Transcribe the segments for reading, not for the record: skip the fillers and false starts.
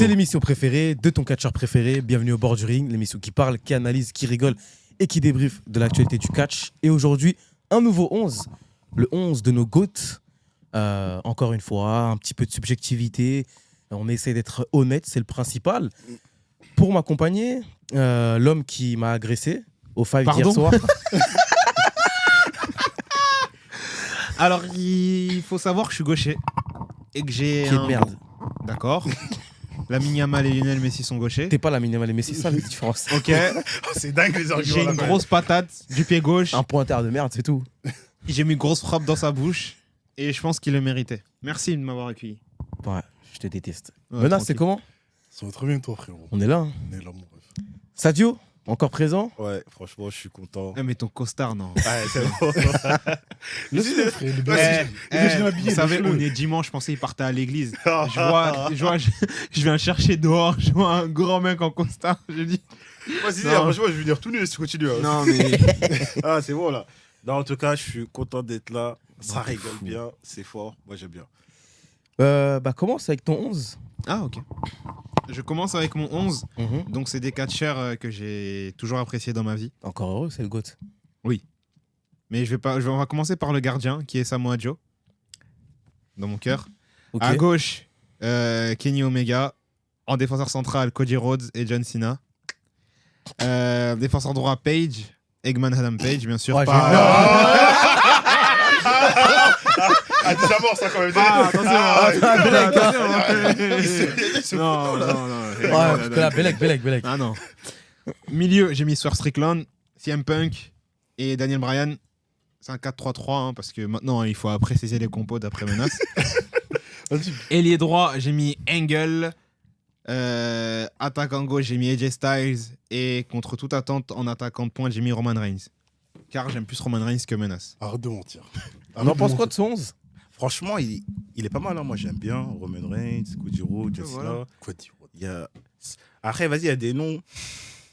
C'est l'émission préférée de ton catcheur préféré. Bienvenue au bord du ring, l'émission qui parle, qui analyse, qui rigole et qui débriefe de l'actualité du catch. Et aujourd'hui, un nouveau 11, le 11 de nos GOAT. Encore une fois, un petit peu de subjectivité. On essaie d'être honnête, c'est le principal. Pour m'accompagner, l'homme qui m'a agressé au Five hier soir. Alors, il faut savoir que je suis gaucher et que j'ai Qui est de merde. D'accord. Lamine Yamal et Lionel Messi sont gauchers. T'es pas Lamine Yamal et Messi, ça la différence. Ok. C'est dingue les arguments. J'ai là, une quand grosse patate du pied gauche. Un pointeur de merde, c'est tout. J'ai mis une grosse frappe dans sa bouche et je pense qu'il le méritait. Merci de m'avoir accueilli. Ouais, je te déteste. Ouais, Menace, c'est tranquille. comment? Ça va très bien toi frérot. On est là. Hein. On est là mon ref. Sadio, encore présent? Ouais, franchement, je suis content. Ah, mais ton costard, non. Ouais, c'est bon. Laisse-le frère, il est Eh, bien. J'ai habillé. vous savez, on est dimanche, je pensais qu'il partait à l'église. Je viens le chercher dehors, je vois un grand mec en costard. Je dis. Vas-y, Non. franchement, je vais venir tout nu si tu continues. Hein. Non, mais. Ah, c'est bon là. Non, en tout cas, je suis content d'être là. Ça rigole bien, c'est fort. Moi, j'aime bien. Commence avec ton 11. Ah, ok. Je commence avec mon 11. Mhm. Donc, c'est des catcheurs que j'ai toujours appréciés dans ma vie. Encore heureux, c'est le GOAT. Mais on va commencer par le gardien, qui est Samoa Joe. Dans mon cœur. Ok. À gauche, Kenny Omega. En défenseur central, Cody Rhodes et John Cena. Défenseur droit, Page. Eggman Adam Page, bien sûr. Ouais, Ah, déjà mort, ça quand même. Attention. Non. Ouais, parce que là, Belek. Ah non. Milieu, j'ai mis Swerve Strickland, CM Punk et Daniel Bryan. C'est un 4-3-3 hein, parce que maintenant il faut préciser les compos d'après Menace. Vas-y. Ailier droit, j'ai mis Angle. Attaquant gauche, j'ai mis AJ Styles. Et contre toute attente, en attaquant de pointe, j'ai mis Roman Reigns. Car j'aime plus Roman Reigns que Menace. Arrête de mentir. On en pense quoi de ce 11? Franchement, il est pas mal. Hein. Moi, j'aime bien. Roman Reigns, Cody Rhodes, John Cena. Voilà. Quoi dire? Il y a... Après, vas-y, il y a des noms.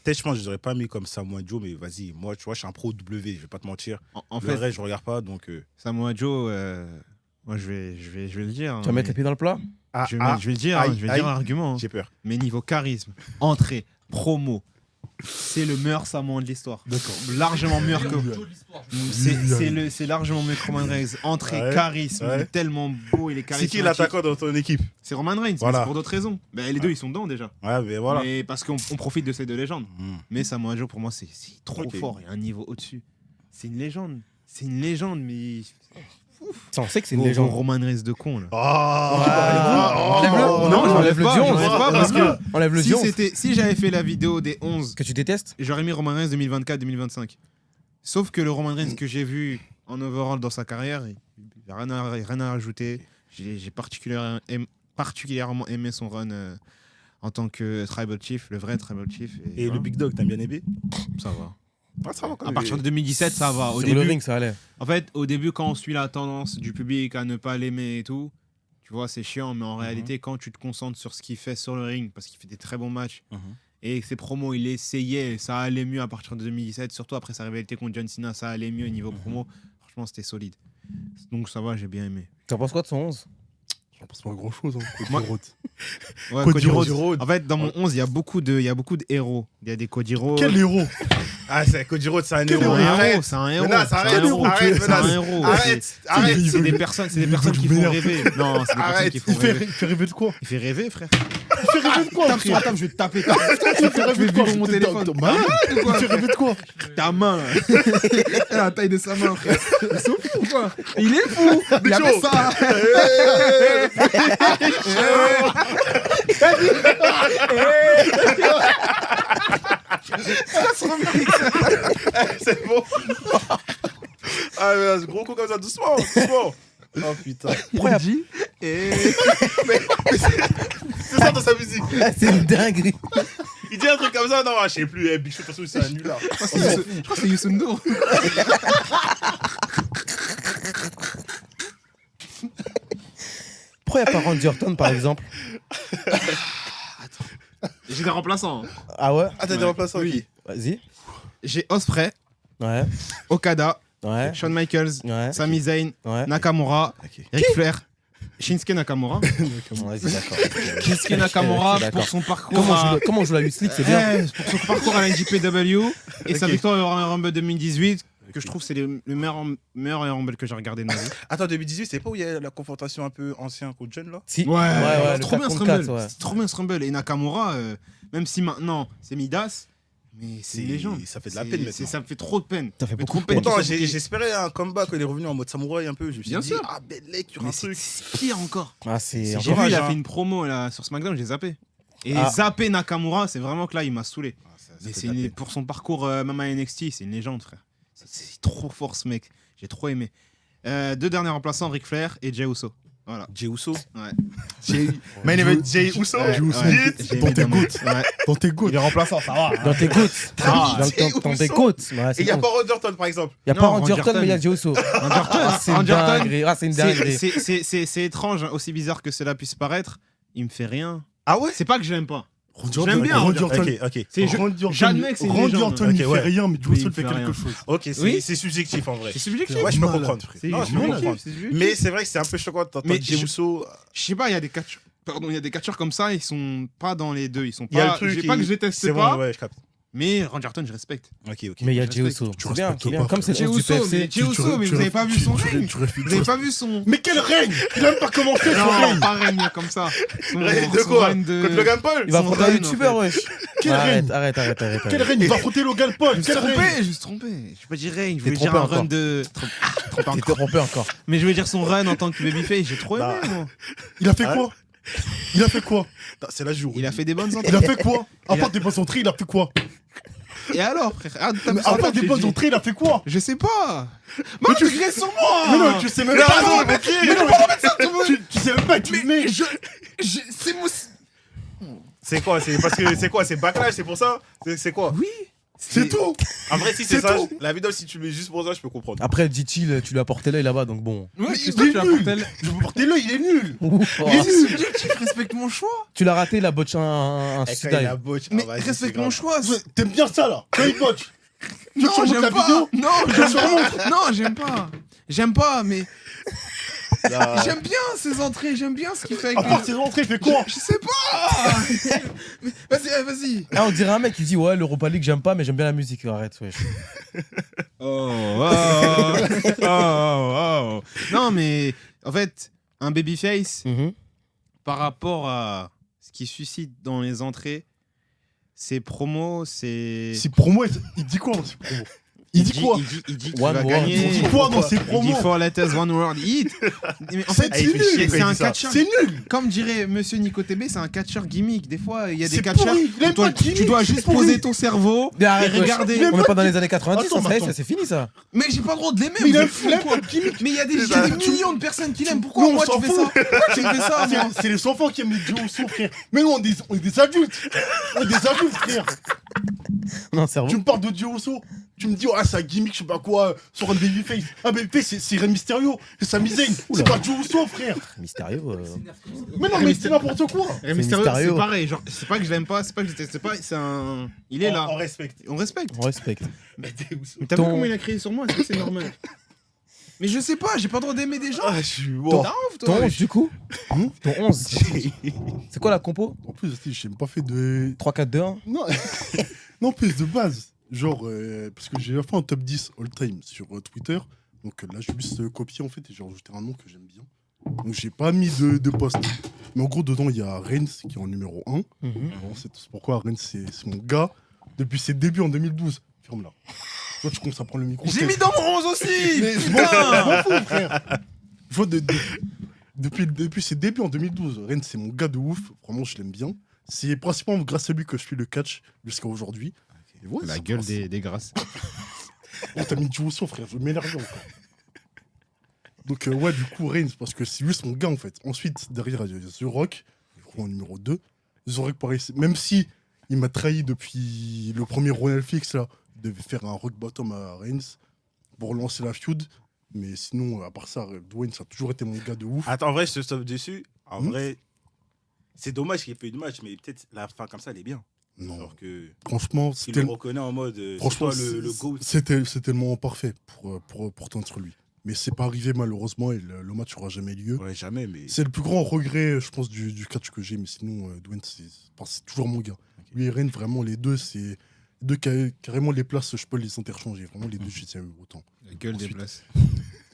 Peut-être, je pense que je n'aurais pas mis comme Samoa Joe, mais vas-y, moi, tu vois, je suis un pro W, je vais pas te mentir. En Le fait, reste, je regarde pas, donc... Samoa Joe, moi je vais le dire. hein, Tu vas mettre les pieds dans le plat? Ah, je vais le dire, aïe, je vais aïe. dire un argument. hein. j'ai peur. Mais niveau charisme, entrée, promo, c'est le meilleur Samoan de l'histoire. D'accord. Largement meilleur que. C'est largement mieux que Roman Reigns. Entrée, Ouais, charisme, ouais. il est tellement beau, il est C'est charismatique. qui l'attaquant dans ton équipe? C'est Roman Reigns, mais Voilà. c'est pour d'autres raisons. Ben, les deux, ils sont dedans déjà. Ouais, mais voilà. Mais parce qu'on profite de ces deux légendes. Hmm. Mais Samoa Joe, pour moi, c'est trop Ok. fort. Il y a un niveau au-dessus. C'est une légende. C'est une légende, mais. Ça, on sait que c'est une Gros légende. Roman Reigns de con, là. Enlève-le. Non, j'enlève le pas, dion. j'enlève pas parce que Enlève le dion. si j'avais fait la vidéo des 11, Que tu détestes? j'aurais mis Roman Reigns 2024-2025. Sauf que le Roman Reigns que j'ai vu en overall dans sa carrière, il n'y a rien à rajouter. J'ai particulièrement aimé son run en tant que Tribal Chief, le vrai Tribal Chief. Et voilà, le Big Dog, t'aimes bien aimé? ça va. Ah, ça va quand À même. partir de 2017, ça va. Au Sur le début, ring, ça allait. en fait, au début, quand on suit la tendance du public à ne pas l'aimer et tout, tu vois, c'est chiant, mais en réalité, quand tu te concentres sur ce qu'il fait sur le ring, parce qu'il fait des très bons matchs, et ses promos, il essayait, ça allait mieux à partir de 2017, surtout après sa rivalité contre John Cena, ça allait mieux au niveau promo. Franchement, c'était solide. Donc ça va, j'ai bien aimé. Tu en penses quoi de son 11? J'en pense pas grand chose. Hein. Moi- Cody Rhodes. Ouais, Cody Cody Rhodes. Rhodes. En fait, dans mon 11, il y a beaucoup de héros. Il y a des Cody Rhodes. Quel héros? Ah, c'est Cody Rhodes, c'est un Quel héros. héros? Arrête. C'est un héros. Menace, c'est un arrête, héros. arrête, C'est un Menace. héros. Arrête, arrête. C'est des personnes qui font m'énerve. rêver. Non, c'est des personnes Arrête. qui font Il rêver. fait rêver de quoi? Il fait rêver, frère. Il fait rêver de quoi? Tape sur la table, je vais te taper. Il fait rêver de quoi? mon téléphone. T'es malade ou quoi? Il fait rêver de quoi? Ta main, là. La taille de sa main, frère. Il souffle ou quoi? Il est fou. Il a fait ça. C'est bon. Ah, mais gros coup comme ça, doucement, doucement. Oh putain. Pourquoi il dit et... C'est ça dans sa musique. C'est une dinguerie. Il dit un truc comme ça, non, je sais plus. Big Show, de toute façon, c'est un nul là. Je crois que c'est Youssou N'Dour. Pourquoi il n'y a pas Randy Orton, par exemple? J'ai des remplaçants. hein. Ah ouais? Ah, t'as des remplaçants, Oui. qui? Vas-y. J'ai Ospreay, Ouais. Okada, Ouais. Shawn Michaels, Ouais. Sami Zayn, Ouais. Nakamura, Ok. Ric Flair. Shinsuke Nakamura. Vas-y, d'accord. Shinsuke Nakamura D'accord. pour son parcours. Comment on joue la Youth League, c'est bien. Pour son parcours à la NJPW et sa Ok. victoire au Royal Rumble 2018, que je trouve c'est le meilleur Royal Rumble que j'ai regardé de ma vie. Attends, 2018, c'est pas où il y a la confrontation un peu ancien contre jeune là? Si. Ouais, le trop bien 4 ce contre Rumble. 4, ouais. C'est trop bien ce Rumble. Et Nakamura, même si maintenant c'est Midas, mais c'est une légende. Ça fait de la peine maintenant. Ça me fait trop de peine. Ça fait Mais beaucoup trop de de peine. Pourtant, qu'il soit- j'espérais un comeback quand il est revenu en mode samouraï un peu. Je me suis Bien dit, sûr. ah, ben, mec, il y aura Mais un truc. c'est pire encore. Ah, c'est C'est encore- J'ai vu, dommage, il a hein. fait une promo là, sur SmackDown, j'ai zappé. Et Ah. zapper Nakamura, c'est vraiment que là, il m'a saoulé. Ah, ça Mais fait c'est de la peine. pour son parcours même à NXT, c'est une légende, frère. C'est trop fort ce mec. J'ai trop aimé. Deux derniers remplaçants, Ric Flair et Jey Uso. Voilà. Jey Uso. Ouais. My name is Jey Uso. Ouais, Jey Uso, ouais, dans j'ai tes aimé d'un mot. gouttes. Ouais. Dans tes gouttes. Il est remplaçant, ça va. Dans tes côtes. Ah, Dans tes Uso. côtes. Ouais, Et c'est il n'y a bon. pas Randy Orton, par exemple. Il n'y a Non, pas Randy Randy Orton, mais il y a Orton. Jey Uso. Orton, Ah, c'est une Randy Orton, dinguerie. Ah, c'est une dinguerie. c'est étrange, hein, aussi bizarre que cela puisse paraître. Il me fait rien. Ah ouais? C'est pas que je l'aime pas. Randy Je l'aime Orton, bien, Randy Randy Orton. Ok, ok. Randy Orton, j'admets que c'est une Randy légende. Orton, il Ok, ouais. fait rien, mais Jey Mais Uso il fait fait quelque rien. chose. Ok, c'est Oui. c'est subjectif en vrai. C'est subjectif. Ouais, je peux Malade, comprendre. frère. C'est Non, je peux subjectif, comprendre. c'est subjectif. Mais c'est vrai que c'est un peu choquant d'entendre Mais Jey je- Uso. Je sais pas, il y a des catcheurs. Pardon, il y a des catcheurs comme ça, ils sont pas dans les deux. Ils sont Il y a le pas. truc. J'ai pas que je déteste C'est pas, bon, ouais, je capte. mais Randy Orton, je respecte. Ok, ok. Mais il y a Je Jey respecte. Uso. Tu C'est bien, respectes c'est bien. pas, Comme c'est le Jey 11 du Uso, mais PFC. Jey Uso, mais vous avez pas vu son règne. Vous avez pas vu son. Mais quel règne! Il a même pas commencé son Non, règne! pas règne comme ça. Son De son quoi? règne de- Contre Logan Paul? Il va Son affronter un run, en youtubeur, fait. wesh. Quel règne! Arrête. Quel règne! Il va affronter Logan Paul! Je me suis Quel règne! trompé, je me suis trompé. Je vais pas dire règne, je T'es voulais dire trompé un encore. run de. Trompé T'es encore. trompé encore. Mais je voulais dire son run en tant que babyface, j'ai trop aimé, Bah. moi. Il a fait Ah quoi? Il a fait quoi? C'est la joue. Il a fait des bonnes Il entrées. a fait quoi? À Il a- part des bonnes entrées, il a fait quoi? Et alors, frère? Ah, t'as Mais vu ça, à part tu des bonnes dis- entrées, il a fait quoi? Je sais pas. Mais tu restes sur moi. Mais non, tu sais même Mais pas! pardon, Mais mais non, tu sais même pas, tu mets! C'est mon. C'est quoi? C'est quoi? C'est backlash, c'est pour ça? C'est quoi? Oui. C'est tout! En vrai, si C'est c'est ça, tout. la vidéo, si tu le mets juste pour ça, je peux comprendre. Après, dit-il, tu lui as porté l'œil là-bas, donc bon. Ouais, Mais c'est il toi, est tu as nul. porté le- Je veux porter l'œil, il est nul! Oh. Mais c'est subjectif, respecte mon choix. Tu l'as raté, il a botché un Et quand sud il a botch, Mais ah, vas-y, c'est respecte grave. mon choix. Ouais, T'aimes bien ça là? Quand il botche! Tu Non, surmontes j'aime la pas. vidéo? Non, j'aime pas. Non, j'aime pas. J'aime pas, mais Là, j'aime bien ses entrées. J'aime bien ce qu'il fait avec À part les- ses entrées, il fait quoi? Je sais pas. Mais vas-y, vas-y. Ah, on dirait un mec qui dit ouais, l'Europa League, j'aime pas, mais j'aime bien la musique. Arrête, wesh. Oh. Non, mais en fait, un babyface, Mhm. par rapport à ce qui suscite dans les entrées, ses promos, c'est. C'est promo, il dit quoi dans ses promos? Il dit quoi? Il dit qu'il One va word. gagner. Il dit quoi dans ses Il dit promos? four letters, one word, hit. Mais en fait, C'est il fait nul. chier quand c'est il un dit ça. catcheur. C'est nul! Comme dirait Monsieur Nico TB, c'est un catcheur gimmick. Des fois, il y a des C'est catcheurs. pourri, il aime Toi, pas de tu gimmick, dois c'est juste pourri. poser ton cerveau Mais arrête, et wesh. regarder. On n'est pas dans les années 90, Attends, ça y est, attends. ça c'est fini ça. Mais j'ai pas le droit de l'aimer. Mais il vous aime êtes fous, il aime quoi. pas de gimmick! Mais il y a des millions de personnes qui l'aiment. Nous, Pourquoi on moi s'en tu fais ça? fout. Pourquoi tu fais ça, moi C'est les enfants qui aiment les Jey Uso, frère! Mais nous, on est des adultes! On est des adultes, frère! Non, cerveau. Tu me parles de Jey Uso, tu me dis, ah, c'est un gimmick, je sais pas quoi, sur un babyface. Ah, babyface, c'est Rey Mysterio, c'est Sami Zayn, c'est pas Jey Uso, frère. Mystérieux. Mais non, mais c'est n'importe quoi. Rey Mysterio, Mysterio. c'est pareil. Genre, c'est pas que je l'aime pas, c'est pas que je déteste pas. C'est un. Il est là. On respecte. On respecte. On respecte. Mais Jey Uso. Mais t'as vu Ton- comment il a crié sur moi? Est-ce que c'est normal? Mais je sais pas, j'ai pas le droit d'aimer des gens. Ah, je suis Ton- mort. T'as ouf, toi. Ton 11 du coup Ton 11. C'est quoi la compo En plus, j'ai même pas fait de. 3-4-2-1 Non, non, plus de base. Genre, parce que j'ai fait un top 10 all-time sur Twitter. Donc là, j'ai juste copié en fait et j'ai rajouté un nom que j'aime bien. Donc j'ai pas mis de post. Mais en gros, dedans, il y a Reigns qui est en numéro 1. Bon, c'est pourquoi Reigns, c'est mon gars. Depuis ses débuts en 2012. Ferme-la. Toi, tu commences à prendre le micro. J'ai mis dans mon 11 aussi. Mais je Putain. m'en fous, frère. Je vois depuis ses débuts en 2012, Reigns, c'est mon gars de ouf. Vraiment, je l'aime bien. C'est principalement grâce à lui que je suis le catch jusqu'à aujourd'hui. Et ouais, La c'est gueule principe. des grâces. Oh, t'as mis Jey Uso, frère, je m'énerve encore. Donc, ouais, du coup, Reigns, parce que c'est juste mon gars, en fait. Ensuite, derrière, il y a The Rock, je crois en numéro 2. The Rock, pareil, même si il m'a trahi depuis le premier Royal Fix, là, il devait faire un rock bottom à Reigns pour lancer la feud. Mais sinon, à part ça, Dwayne, ça a toujours été mon gars de ouf. Attends, en vrai, je te stoppe dessus. En Hmm. vrai, c'est dommage qu'il ait fait de match, mais peut-être la fin comme ça, elle est bien. Non, Alors que franchement, il le reconnaît en mode. franchement, c'est toi le GOAT. c'était le moment parfait pour tendre sur lui. Mais c'est pas arrivé malheureusement et le match aura jamais lieu. Ouais, jamais, mais. C'est le plus grand regret, je pense, du catch que j'ai. Mais sinon, Dwayne, c'est toujours mon gars. Lui et Reigns, vraiment, les deux, c'est deux carrément les places, je peux les interchanger. Vraiment, les deux, je les tiens autant. La gueule des Ensuite. places.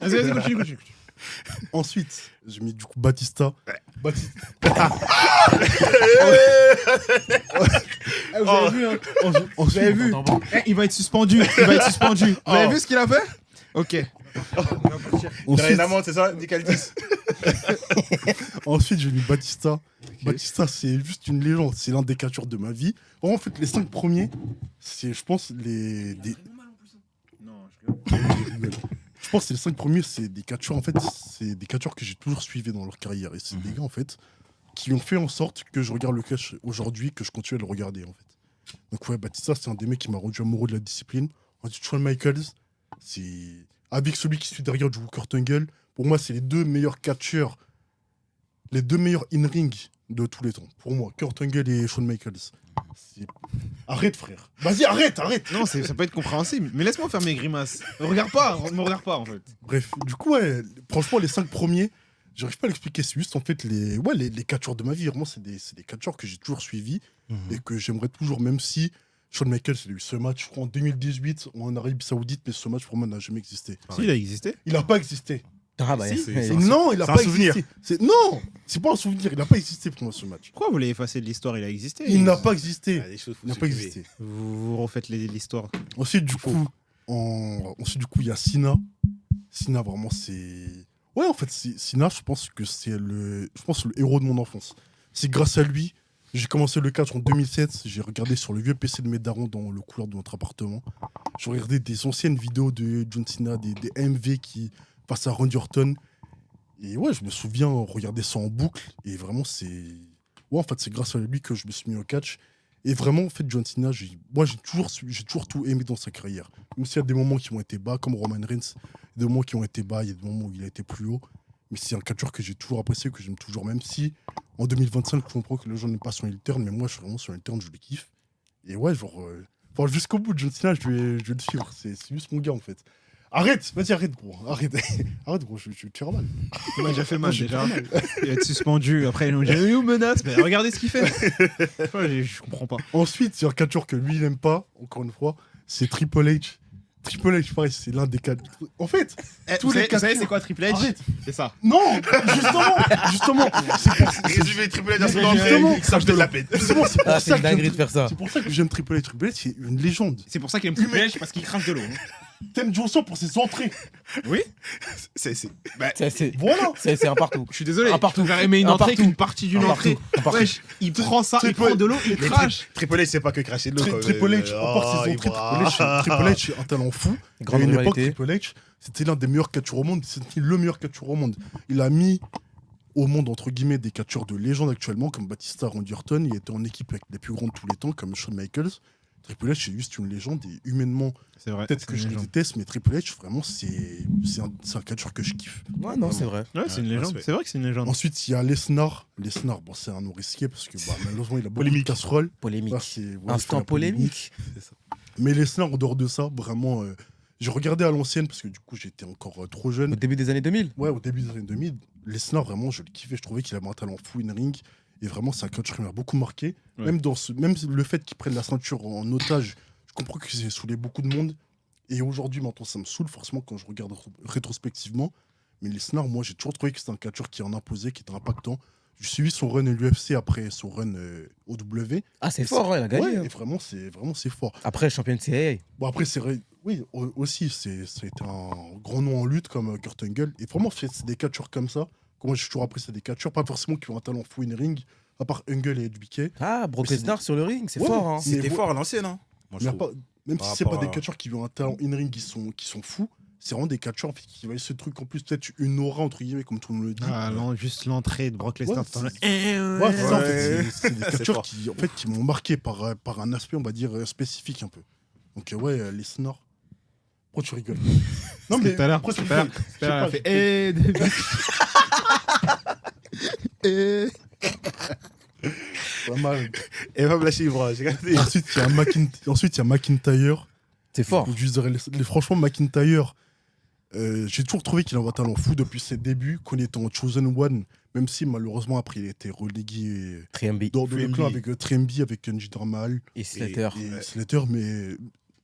Vas-y, continue. Ensuite, j'ai mis du coup Batista. Batista. Vous avez vu, hein Ensuite, Vous avez vu Il va être suspendu. Vous avez vu ce qu'il a fait Ok. ensuite, c'est ça, Nicaldis. ensuite, j'ai mis Batista. Batista, c'est juste une légende. C'est l'un des catcheurs de ma vie. Vraiment, en fait, les 5 premiers, c'est, je pense, Non, je rigole. Je pense que les 5 premiers, c'est des catcheurs, en fait, c'est des catcheurs que j'ai toujours suivis dans leur carrière. Et c'est des gars, en fait, qui ont fait en sorte que je regarde le catch aujourd'hui, que je continue à le regarder, en fait. Donc, ouais, Batista, c'est un des mecs qui m'a rendu amoureux de la discipline. Ensuite, Shawn Michaels, c'est. Avec celui qui suit derrière du Kurt Angle, pour moi, c'est les deux meilleurs catcheurs, les deux meilleurs in-ring de tous les temps. Pour moi, Kurt Angle et Shawn Michaels. Arrête, frère. Vas-y, arrête. Non, ça peut être compréhensible. Mais laisse-moi faire mes grimaces. Ne me regarde pas, en fait. Bref, du coup, ouais, franchement, les 5 premiers, j'arrive pas à l'expliquer. C'est juste, en fait, les catcheurs de ma vie. Vraiment, c'est des catcheurs que j'ai toujours suivis et que j'aimerais toujours, même si Shawn Michaels, il a eu ce match, je crois, en 2018 en Arabie Saoudite, mais ce match, pour moi, n'a jamais existé. Si, il a existé. Il n'a pas existé. Ah bah, Si, c'est- Non, il n'a c'est pas un souvenir. existé. Non, c'est pas un souvenir. Il n'a pas existé pour moi, ce match. Pourquoi vous l'avez effacé de l'histoire Il a existé. Il n'a pas existé. Ah, des choses, faut Il n'a pas supprimer. existé. Vous refaites l'histoire. Ensuite, du coup, il y a Cena. Cena, vraiment, c'est. Ouais, en fait, Cena, je pense que c'est le héros de mon enfance. C'est grâce à lui, j'ai commencé le catch en 2007. J'ai regardé sur le vieux PC de mes darons dans le couloir de notre appartement. J'ai regardé des anciennes vidéos de John Cena, des AMV qui passent à Randy Orton. Et ouais, je me souviens regarder ça en boucle. Et vraiment, c'est. Ouais, en fait, c'est grâce à lui que je me suis mis au catch. Et vraiment, en fait, John Cena, j'ai toujours tout aimé dans sa carrière. Même s'il y a des moments qui ont été bas, comme Roman Reigns, il y a des moments qui ont été bas, il y a des moments où il a été plus haut. Mais c'est un catcheur que j'ai toujours apprécié, que j'aime toujours, même si en 2025, je comprends que les gens n'aiment pas son heel turn, mais moi, je suis vraiment sur un heel turn, je le kiffe. Et ouais, genre, jusqu'au bout de John Cena, je vais le suivre. C'est juste mon gars, en fait. Arrête, vas-y, arrête, gros. Arrête, gros, je vais te faire mal. Il m'a déjà fait mal, Je vais te déjà. faire mal. Il va être suspendu. Après, ils nous dit nous menace. Mais regardez ce qu'il fait. Ouais, je comprends pas. Ensuite, c'est un catcheur que lui, il n'aime pas, encore une fois, c'est Triple H. Triple H, pareil, c'est l'un des quatre. En fait, tous les Vous savez, catcheurs- c'est quoi Triple H Arrête. C'est ça. Non, justement, Résumé Triple H dans son Justement. entrée, ça me fait de la peine. justement, c'est pour Ah, ça c'est que une dinguerie j'aime de faire ça. C'est pour ça que j'aime Triple H. Triple H, c'est une légende. C'est pour ça qu'il aime Triple H, parce qu'il crache de l'eau. T'aimes Johnson pour ses entrées. Oui. C'est- Voilà. C'est un partout. Je suis désolé. Un partout. Tu vas aimer une Un entrée partout. qu'une partie d'une Un entrée. partout. Un partout. Wesh, il prend ça, il Triple- prend de l'eau, il Mais crache. Triple H, c'est pas que cracher de l'eau. quand Triple même. H, à part ses entrées, Triple H, c'est un talent fou. Grande à une époque, rivalité. Triple H, c'était l'un des meilleurs catcheurs au monde. C'était le meilleur catcheur au monde. Il a mis au monde, entre guillemets, des catcheurs de légende actuellement, comme Batista, Randy Orton. Il était en équipe avec les plus grands de tous les temps, comme Shawn Michaels. Triple H, c'est juste une légende. Et humainement, C'est vrai. peut-être que je le déteste, mais Triple H, vraiment, c'est un catcheur que je kiffe. Ouais, non, c'est vrai. Ouais, c'est une Ouais, légende. respect. C'est vrai que c'est une légende. Ensuite, il y a Lesnar. Lesnar, bon, c'est un nom risqué parce que malheureusement, il a beaucoup de Polémique. casseroles. Polémique. Là, c'est- ouais, c'est Instant la polémique. polémique. Mais Lesnar, en dehors de ça, vraiment, j'ai regardé à l'ancienne parce que du coup, j'étais encore trop Au jeune. début des années 2000. Ouais, au début des années 2000, Lesnar, vraiment, je le kiffais. Je trouvais qu'il avait un talent fou in ring. Et vraiment, c'est un coach qui m'a beaucoup marqué. Ouais. Même le fait qu'il prenne la ceinture en otage, je comprends que c'est saoulé beaucoup de monde. Et aujourd'hui, maintenant, ça me saoule forcément quand je regarde rétrospectivement. Mais Lesnar, moi, j'ai toujours trouvé que c'était un catcheur qui en imposait, qui était impactant. J'ai suivi son run à l'UFC après son run OW. Ah, c'est fort, ouais, il a gagné. Ouais, hein. et vraiment, c'est fort. Après, champion de CAA. Bon, après, c'est vrai. Oui, aussi, c'est un grand nom en lutte comme Kurt Angle. Et vraiment, c'est des catcheurs comme ça. Que moi, j'ai toujours apprécié des catcheurs. Pas forcément qui ont un talent fou in ring, à part Angle et HBK. Ah, Brock Mais c'est Lesnar sur le ring, c'est Ouais, fort. Hein. mais C'était vous- fort à l'ancienne, hein. Moi, je Il y a trouve. pas- Même Par si c'est pas rapport des à- catcheurs qui ont un talent in ring qui sont fous, c'est vraiment des catcheurs en fait, qui avaient ce truc en plus, peut-être une aura, entre guillemets, comme tout le monde le dit. Ah, non, juste l'entrée de Brock Lesnar. Ouais, t'entends le- Ouais, c'est ça, en fait, Ouais. c'est des C'est catcheurs fort. qui m'ont marqué par un aspect, on va dire, spécifique un peu. Donc, ouais, Lesnar. Pourquoi tu rigoles? Non, Tout à l'heure, pourquoi tu tout à l'heure, rigoles? Je sais tout à l'heure, pas, elle fait, pas mal. Et va me lâcher, bro. J'ai regardé. Ensuite, il y a McIntyre. C'est fort. Je dirais, franchement, McIntyre, J'ai toujours trouvé qu'il avait un talent fou depuis ses débuts, qu'on était en Chosen One, même si malheureusement après il a été relégué Triambi dans le 3MB. clan avec Triambi, avec Njidar Mahal et Slater. et Slater, mais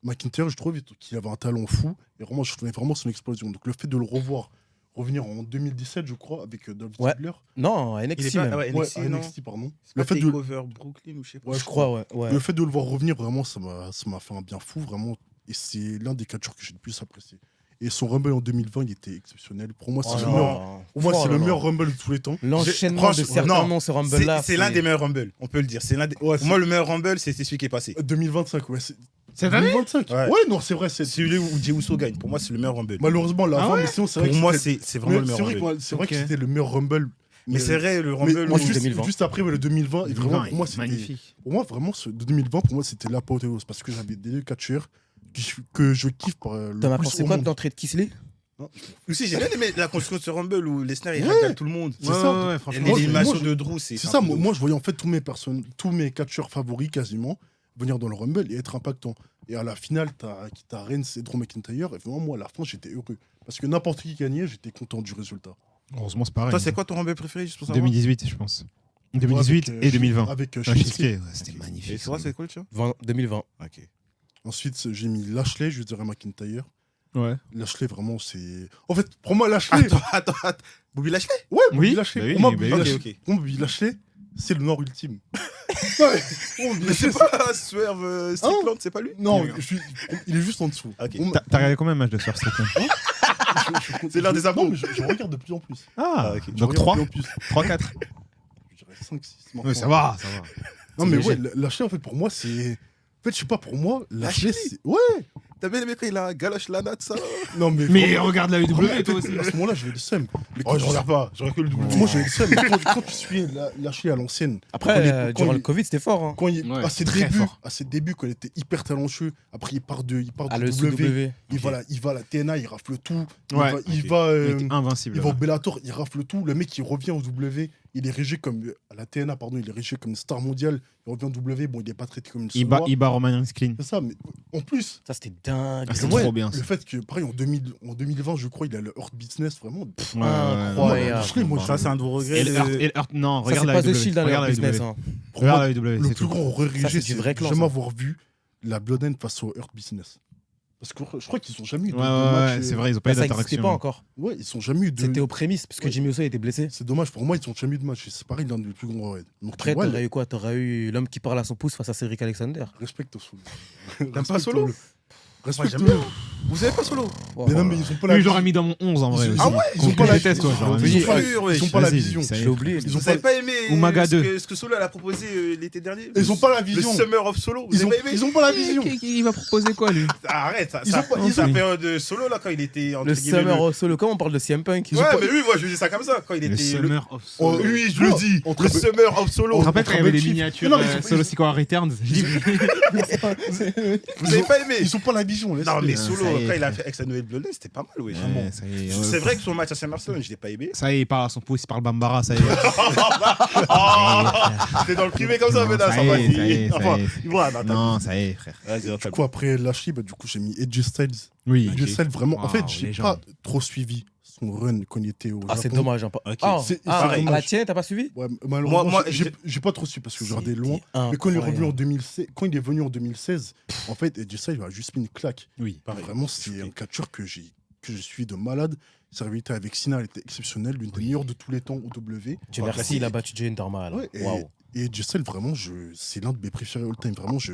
McIntyre, je trouve qu'il avait un talent fou et vraiment, je trouvais vraiment son explosion. Donc le fait de le revoir revenir en 2017, je crois, avec Dolph Ouais. Ziggler. Non, à Il est NXT pas. même. Ouais, Ouais, NXT, à non. NXT, pardon. C'est Le pas fait de, Takeover Brooklyn ou je sais pas. Ouais, Je crois, ouais. le fait de le voir revenir, vraiment, ça m'a fait un bien fou, vraiment. Et c'est l'un des catcheurs que j'ai le plus apprécié. Et son Rumble en 2020, il était exceptionnel. Pour moi, c'est Oh le là meilleur. là. Pour moi, Oh c'est là le là. meilleur Rumble de tous les temps. L'enchaînement de Franchement, certains non, noms, ce Rumble-là. C'est l'un des meilleurs Rumble, on peut le dire. C'est l'un des... Ouais, Pour moi, le meilleur Rumble, c'est celui qui est passé. 2025, ouais. Cette année 2025 Ouais. Ouais, non, c'est vrai. Celui où Jey Uso gagne, pour moi, c'est le meilleur Rumble. Malheureusement, la Ah fin, ouais mais sinon, c'est vrai Pour que moi, c'était- c'est vraiment le mais meilleur c'est vrai Rumble. que- c'est vrai que Ok. c'était le meilleur Rumble. Mais c'est vrai, le Rumble. mais où- juste, 2020. juste après le 2020, et vraiment, pour moi, c'était. magnifique. Pour moi, vraiment, ce de 2020, pour moi, c'était l'apothéose. Parce que j'avais des deux catcheurs que je kiffe par le T'en as plus pensé au quoi monde. d'entrée de Kisley? Aussi, j'ai bien aimé la construction de ce Rumble où Lesnar il Ouais. régale tout le monde. C'est ça. Ouais, Et franchement. l'animation moi, de Drew, c'est C'est un ça, truc de moi ouf. je voyais en fait tous mes catcheurs favoris quasiment venir dans le Rumble et être impactants. Et à la finale, t'as Reigns et Drew McIntyre. Et vraiment, moi, à la fin, j'étais heureux. Parce que n'importe qui gagnait, j'étais content du résultat. Heureusement, c'est pareil. Toi, c'est quoi ton Rumble préféré, juste pour savoir 2018, je pense. 2018 Avec, et 2020. Avec Ouais, Shinsuke. Shinsuke, ouais, c'était Et magnifique. c'est vrai, c'est quoi le tien 2020. Ok. Ensuite, j'ai mis Lashley, je dirais McIntyre. Ouais. Lashley, vraiment, c'est. En fait, pour moi, Lashley. Attends. Bobby Lashley Ouais, Bobby Oui, Lashley. bah oui, Pour moi, bah Bobby oui. Lashley, Ok. pour moi, Bobby Lashley, c'est le Nord ultime. Ouais, pour moi, Bobby Mais c'est Lashley, pas Swerve Strickland, c'est pas lui Non, Regarde. il est juste en dessous. Ok. Pour moi- T'as regardé combien de matchs de Swerve Strickland C'est l'un des abos. Non, mais je regarde de plus en plus. Ah, ok. donc 3, En plus. 3, 4. Je dirais 5, 6. Oui, ça va, ça va. Non, C'est mais léger. ouais, Lashley, en fait, pour moi, c'est. En fait, je sais pas, pour moi, Lashley, Lashley c'est. Ouais T'as bien aimé quand il a galoche la natte, ça Non, mais. Mais vraiment- regarde la vraiment, WWE, toi aussi. À ce moment-là, j'avais le seum. Mais Oh, je regarde pas, je regarde que le double. Moi, j'avais le seum. Mais quand tu suis Lashley à l'ancienne. Après, Quand il- durant quand le il- Covid, c'était fort. Hein. Quand il, Ouais, à, ses très débuts, fort. à ses débuts, quand il était hyper talentueux, après il part de À le W, CW. il va à la TNA, il rafle tout. Ouais. Il Ok. va, Il était invincible. il va au Bellator, il rafle tout. Le mec, il revient au W, il est érigé comme. À la TNA, pardon, il est érigé comme une star mondiale. Il revient au W, bon, il n'est pas traité comme une Il bat Samoa. Roman Reigns clean. C'est ça, mais en plus. Ça, c'était dingue. Ah, c'est ouais, trop bien, ça. Le fait que, pareil, en 2020, je crois, il a le Hurt Business, vraiment. Ouais, Incroyable. Lashley, moi, Ça, c'est un de vos regrets. Et le Hurt- et le Hurt- non, Ça, regarde c'est la pas The WWE. Shield dans Regarde leur la business. WWE. Hein. Pour Regarde moi, la WWE, le c'est plus tout. grand regret, Ça, c'est c'est du vrai de clan, jamais ça. avoir vu la Bloodline face au Hurt Business. Parce que je crois qu'ils ont jamais eu de, Ouais, de ouais, match. ouais, c'est vrai, ils ont pas Bah, eu ça n'existait d'interaction. pas encore. Ouais, ils ont jamais eu de. C'était aux prémices, parce que Ouais. Jimmy Uso était blessé. C'est dommage, pour moi, ils ont jamais eu de match. Et c'est pareil, l'un des plus grands regrets. Donc, Après, ouais, t'aurais eu quoi? T'aurais eu l'homme qui parle à son pouce face à Cédric Alexander. respecte Solo. T'aimes pas Solo Respecte-le. Vous avez pas solo Mais non, mais ils ont pas la Lui, j'aurais mis dans mon 11 en vrai. Ils- aussi. ah ouais, ils ont pas la déteste, toi, j'aurais mis. Ils ont pas- Sûr, ils ont wesh. pas la Vas-y, vision. ça y est. Je l'ai oublié. Ils ont Vous pas- avez pas aimé Umaga ce 2. ce que Solo elle a proposé l'été dernier Ils ont pas la Le vision. Summer of Solo, vous Ils ont, avez pas aimé ils ont pas la vision. Il va proposer quoi, lui Arrête, ça, Ils ont pas- ils sa ont- période de Solo là quand il était entre Le guillemets, Summer of Solo, comment on parle de CM Punk? Ouais, mais lui, moi je dis ça comme ça quand il Le était Summer of Oh, Solo. Oui, je le dis. Entre- Le Summer of Solo. Tu te rappelles quand il y avait les Chief. miniatures Non, mais ils ont- Solo Sikoa Returns Je dis, Vous avez pas aimé Ils ont pas la vision. laisse-les. Non, mais ça Solo, y est, quand il a frère. fait avec sa nouvelle Bloodline, c'était pas mal, ouais. Ouais, ça y est, C'est vrai que son match à Saint-Marcelin, je l'ai pas aimé. Ça y est, il parle à son pouce, il parle Bambara, ça y est. T'es dans le privé comme ça, Non, maintenant, ça ça y va. est, ça y est, ça Enfin, y est. voilà, attends. Non, ça y est, frère. Vas-y, Du enfin. coup, après Lashley, bah, du coup, j'ai mis AJ Styles. Oui. AJ Styles, vraiment. En fait, Wow, j'ai légende. pas trop suivi son run quand il était au Ah, c'est Japon. dommage. Hein. Ok. Ah, C'est ah, pareil. à la tienne, t'as pas suivi? Ouais, malheureusement, Moi, j'ai pas trop su parce que je regardais loin. C'était Mais quand il est revenu en incroyable. 2016, quand il est venu en 2016, en fait, AJ Styles il a juste mis une claque. Oui. Pareil. Vraiment, c'est un catcheur que je suis de malade. Sa rivalité avec Cena, elle était exceptionnelle, l'une des meilleures de tous les temps au W. Dieu merci, il a battu Jay Normal. Ouais, et- Waouh. Et AJ Styles, vraiment, c'est l'un de mes préférés all time. Vraiment, je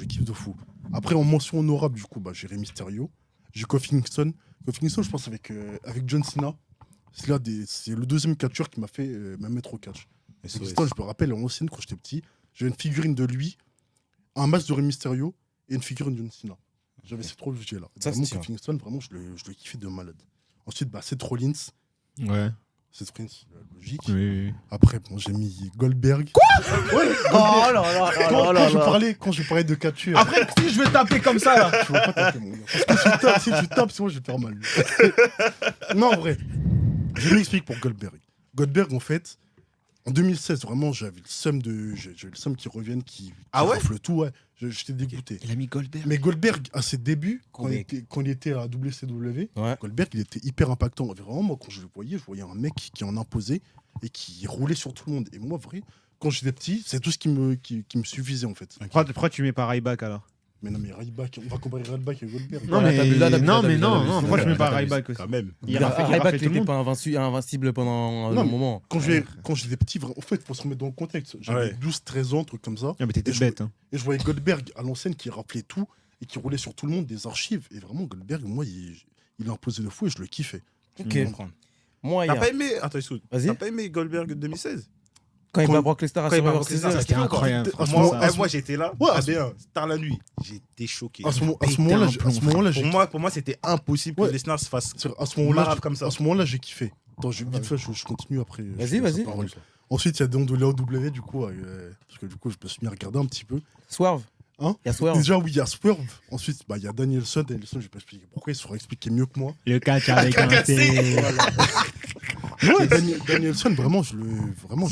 kiffe de fou. Après, en mention honorable, du coup, bah, j'ai Rey Mysterio. J'ai Kofi Kingston. Kofi Kingston, je pense, avec John Cena. C'est le deuxième catcheur qui m'a fait me mettre au catch. SOS. Kingston, je me rappelle, en ancienne, quand j'étais petit, j'avais une figurine de lui, un masque de Rey Mysterio et une figurine de John Cena. J'avais ces trois objets-là. Ça, Vraiment, c'est Kofi Kingston, vraiment, je le kiffais de malade. Ensuite, bah, Seth Rollins. Ouais. Seth Rollins, logique. Oui, oui. Après, bon, j'ai mis Goldberg. Quoi ouais, Oh là là quand je parlais de catcheur. Après, si je vais taper comme ça, là. Tu vas pas taper, mon gars. Parce que si tu tapes, sinon je vais faire mal. Non, en vrai. Je m'explique pour Goldberg. Goldberg, en fait, En 2016, vraiment, j'avais le seum qu'ils reviennent, qui Ah ouais raflent tout. Ouais. J'étais dégoûté. Il a mis Goldberg. Mais Goldberg, à ses débuts, Combien quand il était à WCW, Ouais. Goldberg, il était hyper impactant. Vraiment, moi, quand je voyais un mec qui en imposait et qui roulait sur tout le monde. Et moi, vrai, quand j'étais petit, c'est tout ce qui me suffisait, en fait. Pourquoi tu mets pas Ryback alors? Mais non, mais Ryback, on va comparer Ryback avec Goldberg. Non, Ouais, mais t'as vu, là, t'as vu, non, t'as mais vu, non, t'as vu, non, t'as pourquoi vu, tu mets t'as pas vu. Ryback aussi? Quand même. Il a fait Ryback, tout il le n'était monde. pas invincible pendant un Non, mais- moment. Quand j'étais petit, en fait, pour se remettre dans le contexte, j'avais Ouais. 12-13 ans, truc comme ça. Ah, mais t'étais Et je- bête. Hein. Et je voyais Goldberg à l'ancienne qui rappelait tout et qui roulait sur tout le monde des archives. Et vraiment, Goldberg, moi, il a imposé le fou et je le kiffais. Ok. Je comprends. Moi, il y T'as a- pas aimé. Attends, Issoud. Vas-y. T'as pas aimé Goldberg 2016 Quand il quand- bat Brock Lesnar à Quand il bat Survivor Brock Lesnar, Series, C'était incroyable. À ce franchement, moment- ça. Moi, j'étais là. Ouais, Ah bien, tard la nuit. J'étais choqué. À ce pété moment-là, un j'ai- plomb, à ce moment-là, j'ai Pour moi, c'était impossible Ouais. que Lesnar se fasse. à ce moment-là, marave comme ça. à ce moment-là, j'ai kiffé. Attends, vite fait, je continue après. Vas-y, je te laisse vas-y. la parole. Ensuite, il y a Don de l'AOW, du coup, parce que du coup, je me suis mis à regarder un petit peu. Swerve. Hein Il y a Swerve. Déjà, oui, il y a Swerve. Ensuite, il y a Danielson. Danielson, je vais pas expliquer pourquoi, il saura expliquer mieux que moi. Le catch avec un T. Ouais, Danielson, vraiment, je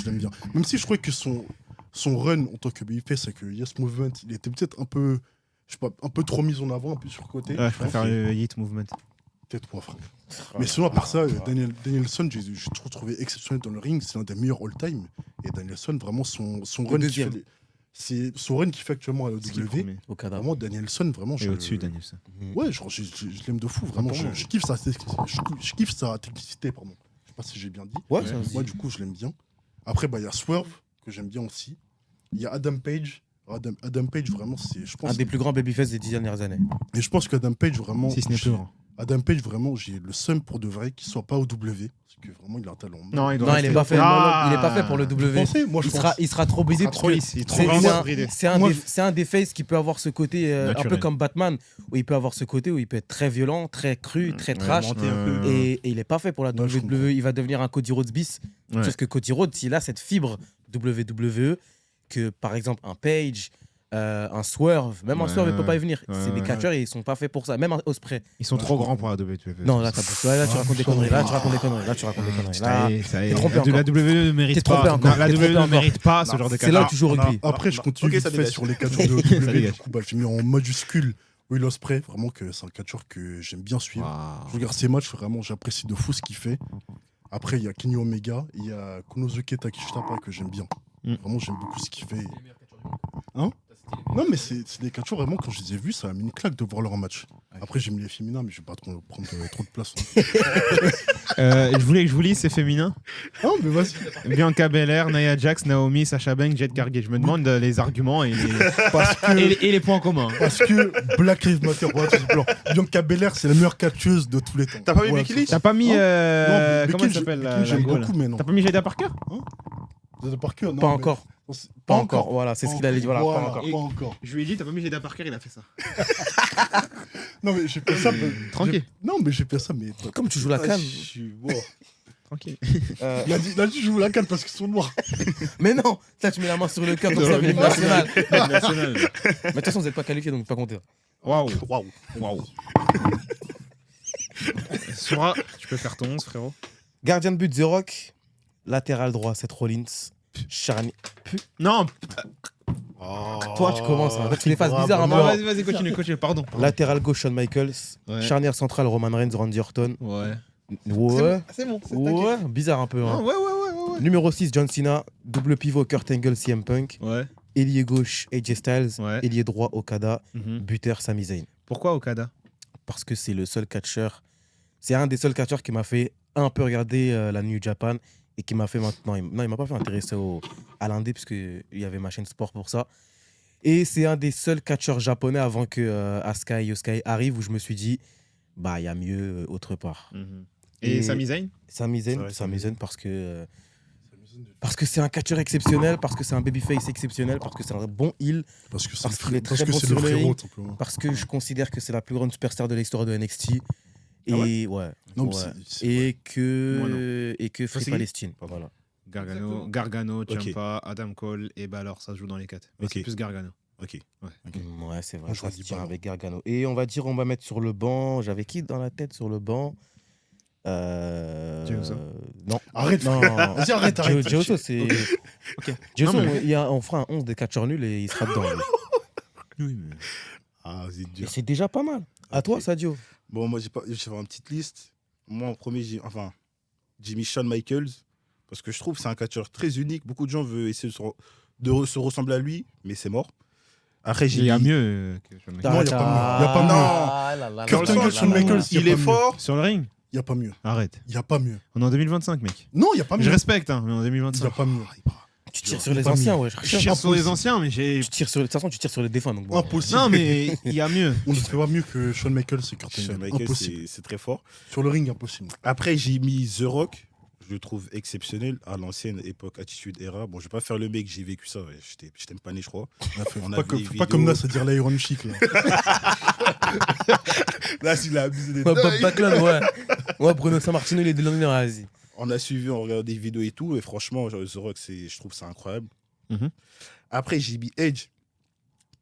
l'aime bien. Même si je crois que son run en tant que babyface avec Yes Movement, il était peut-être un peu, je sais pas, un peu trop mis en avant, un peu surcoté. Ouais, je préfère le Hit Movement. Peut-être moi, frère. Mais sinon, à part ça, Danielson, j'ai toujours trouvé exceptionnel dans le ring. C'est l'un des meilleurs all-time. Et Danielson, vraiment, son run qui deuxième. fait c'est son run qui fait actuellement à C'est qui le l'OW. premier Okada. Vraiment, Danielson, vraiment, Et au-dessus, Danielson. Ouais, genre, je l'aime de fou, vraiment. Je kiffe je kiffe sa technicité, pardon. Je sais pas si j'ai bien dit. Ouais, ça aussi. Moi, du coup, je l'aime bien. Après, il y a Swerve, que j'aime bien aussi. Il y a Adam Page. Adam Page, vraiment, c'est. Je pense, Un des plus grands babyface des 10 dernières années. Et je pense qu'Adam Page, vraiment. Si ce n'est plus grand. Adam Page, vraiment, j'ai le seum pour de vrai qu'il soit pas au W. Parce que vraiment, il a un talent. Non, il doit Non, rester. il est pas fait. Ah. Il est pas fait pour le Vous W. pensez Moi, je Il pense. sera trop bridé sera parce trop que lisse, il est trop c'est vraiment c'est un- bridé. Moi, c'est un des faces qui peut avoir ce côté un peu Naturel. comme Batman, où il peut avoir ce côté où il peut être très violent, très cru, très trash. monter un peu. Et il est pas fait pour la Ouais, je comprends. WWE. Il va devenir un Cody Rhodes bis. Ouais. Parce que Cody Rhodes, il a cette fibre WWE que par exemple un Page, un Swerve, même un Ouais, Swerve, il peut pas y venir. ouais, C'est des ouais. catcheurs et ils sont pas faits pour ça. Même un Ospreay. Ils sont trop grands pour la WWE. Non, là, tu racontes des conneries. Là, tu racontes des conneries. Là, tu racontes des conneries. Là, Ça y est, ça y est. t'es trompé La encore. WWE ne T'es mérite trompé pas. encore. Non, la T'es trompé WWE ne encore. mérite pas ce Non, genre de c'est là où catch. tu joues au rugby. Après, je continue Ok, vite ça fait dégage. sur les catcheurs de Ça WWE. dégage. Du coup, j'ai mis en majuscule Will Ospreay, vraiment que c'est un catcheur que j'aime bien suivre. Je regarde ses matchs, vraiment, j'apprécie de fou ce qu'il fait. Après, il y a Kenny Omega, il y a Konosuke Takeshita que j'aime bien. Mm. Vraiment, j'aime beaucoup ce qu'il fait. Hein Non, mais c'est des catcheurs, vraiment, quand je les ai vus, ça m'a mis une claque de voir leur match. Après, j'ai mis les féminins, mais je vais pas prendre trop de place. Je voulais que je vous lise, c'est féminin. Non, mais vas-y. Bianca Belair, Nia Jax, Naomi, Sasha Banks, Jade Cargill. Je me demande les arguments et Parce que, et les points communs. parce que Black Lives Matter, voilà, tout simplement. Bianca Belair, c'est la meilleure catcheuse de tous les temps. T'as pas mis Voilà, Becky c'est Lynch ça. T'as pas mis. Non, Comment elle s'appelle Becky, la j'aime Gaule beaucoup, mais non. T'as pas mis Jada Parker Jada Parker, non. Pas mais- encore. non, c'est- Pas encore. Voilà, c'est ce qu'il allait dire. Voilà, pas encore. Pas encore. Je lui ai dit, t'as pas mis Jada Parker, il a fait ça. Non, mais j'ai fait ça. Tranquille. Non, mais j'ai fait ça, mais. Comme tu joues la canne. Je suis mort. Tranquille. Il a dit, je joue la canne parce qu'ils sont noirs. Mais non, là tu mets la main sur le cœur pour ça, l'hymne national. National. Mais de toute façon, vous n'êtes pas qualifié donc pas compter. Waouh. Waouh. Waouh. Sora, tu peux faire ton 11, frérot. Gardien de but The Rock, latéral droit Seth Rollins, charnière. Non, Toi tu commences, hein. Tu les fasses Bravo. bizarre un peu. non, hein. vas-y, continue, pardon. Latéral gauche Shawn Michaels, Ouais. charnière centrale Roman Reigns, Randy Orton. Ouais. Ouais, C'est bon. ouais, bizarre un peu. Hein. Ouais. Numéro 6 John Cena, double pivot Kurt Angle CM Punk, Ouais. ailier gauche AJ Styles, Ouais. ailier droit Okada, Mhm. buteur Sami Zayn. Pourquoi Okada? Parce que c'est le seul catcheur, c'est un des seuls catcheurs qui m'a fait un peu regarder la New Japan et qui m'a fait maintenant, non, il m'a pas fait intéresser à l'indé parce qu'il y avait ma chaîne sport pour ça. Et c'est un des seuls catcheurs japonais avant que Asuka et Yosuke arrivent où je me suis dit, bah il y a mieux autre part. Et Et- Sami Zayn? Sami C'est Zayn, vrai, Sami Sami Zayn parce que c'est un catcheur exceptionnel, parce que c'est un babyface exceptionnel, parce que c'est un bon heel, Parce que c'est Parce qu'il est parce très que bon c'est sur le le frérot, ring. tout simplement. parce que je considère que c'est la plus grande superstar de l'histoire de NXT. Et ouais. Non, mais ouais. c'est- Et Moi, que c'est Free qui Palestine. Voilà. Gargano, Ok. Ciampa, Adam Cole et Balor, ça se joue dans les 4. Ok. C'est plus Gargano. Ok. Ouais, c'est vrai. Moi, je Ça vois se dit tient Balor. avec Gargano. Et on va dire, on va mettre sur le banc. J'avais qui dans la tête sur le banc Jey Uso. Non. Arrête, Non. Vas-y, arrête. Jey Uso, c'est. Ok. Jey Uso, Non, mais- on fera un 11 des catcheurs nuls et il sera dedans. lui. Oui, mais... Ah, c'est Et dur. c'est déjà pas mal. À toi, Ok. Sadio. Bon, moi, je vais faire une petite liste. Moi, en premier, j'ai mis Shawn Michaels. Parce que je trouve que c'est un catcheur très unique. Beaucoup de gens veulent essayer de se ressembler à lui, mais c'est mort. Après, j'ai Il y a mis- mieux que Shawn Michaels. Non, y a pas mieux. Y a pas mieux. Ah là là Kurt là là Angle, là Shawn là là. Michaels, y a Il pas est mieux. fort. Sur le ring. Il n'y a pas mieux. Arrête. Il n'y a pas mieux. On est en 2025, mec. Non, il n'y a pas mieux. Je respecte, hein, mais en Il n'y 2025. a pas mieux. Tu tires sur les pas anciens, mieux. ouais. Je tire sur les anciens, mais j'ai. Tu tires sur, de toute façon, tu tires sur les défunts. Donc bon. Impossible. Non, mais il y a mieux. On ne fait pas mieux que Shawn Michaels et Kurt Shawn Angle. Michaels, Impossible. c'est très fort. Sur le ring, impossible. Après, j'ai mis The Rock. Je le trouve exceptionnel à l'ancienne époque Attitude Era. Bon, je vais pas faire le mec, j'ai vécu ça. Ouais. J'étais pas né, je crois. On a Pas, vu les faut pas comme vidéos. Nas à dire l'Iron Chic. Là. Là, il a abusé des Ouais, Bob détails. Backlund, ouais. Ouais, Bruno Sammartino, il est de l'année, vas-y. On a suivi, on regarde des vidéos et tout. Et franchement, The Rock, je trouve ça incroyable. Mhm. Après, j'ai mis Edge.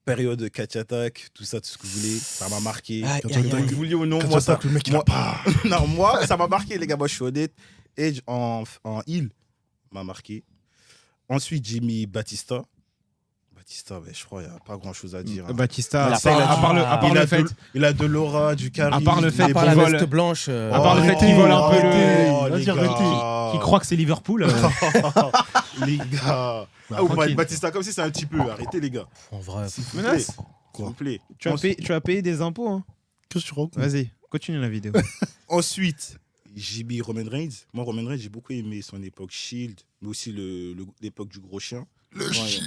Période catch attack, tout ça, tout ce que vous voulez. Ça m'a marqué. Aïe, Quand aïe, on aïe. Vous le vouliez ou non, Quand moi, tu ça, attaques, le mec, il a moi- pas. non, moi, ça m'a marqué, les gars. Moi, je suis honnête. Edge en heal m'a marqué. Ensuite, j'ai mis Batista. Batista, je crois qu'il n'y a pas grand chose à dire. hein. Batista, Il a à pas- part Il le a fait. il a de l'aura, du charisme. À part le fait À il est part qu'il la vole- veste blanche. À part le fait qu'il vole un peu le- les Vas-y, arrêtez. gars. Qui croit que c'est Liverpool. Les gars. Bah, Ah, vous parlez tranquille. de Batista comme si c'est un petit peu. Arrêtez, les gars. En vrai. S'il vous Menace. plaît. S'il vous plaît. Tu as payé des impôts. Hein. Qu'est-ce que tu racontes? Vas-y, continue la vidéo. Ensuite, j'ai mis Roman Reigns. Moi, Roman Reigns, j'ai beaucoup aimé son époque Shield, mais aussi l'époque du gros chien. Le Shield.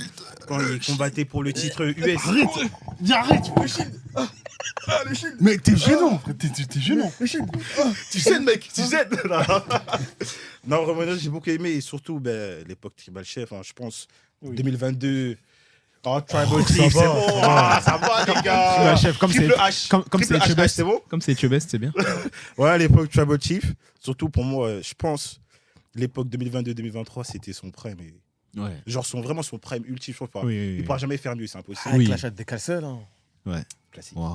Quand il combattait pour le titre US. Arrête. Dis arrête. Le Shield. Mais t'es gênant, frère. T'es gênant. Le Shield. Tu sais, mec, tu sais. Non, Roman Reigns, j'ai beaucoup aimé, et surtout l'époque Tribal Chef, hein, je pense. 2022. Oh, Tribal ça Chief, va, c'est bon. ça va. Ah, ça va, les gars. Tribal Chef, comme Triple c'est- H. comme Triple c'est H, Chebest. c'est bon. Comme c'est Chebest, c'est bien. Ouais, à l'époque Tribal Chief. Surtout pour moi, je pense, l'époque 2022-2023, c'était son prime. Ouais. Genre, vraiment son prime ultime, je trouve pas. Oui, oui, Il oui. pourra jamais faire mieux, c'est impossible. Avec Oui. la chatte des calcels, hein. Classique. Waouh.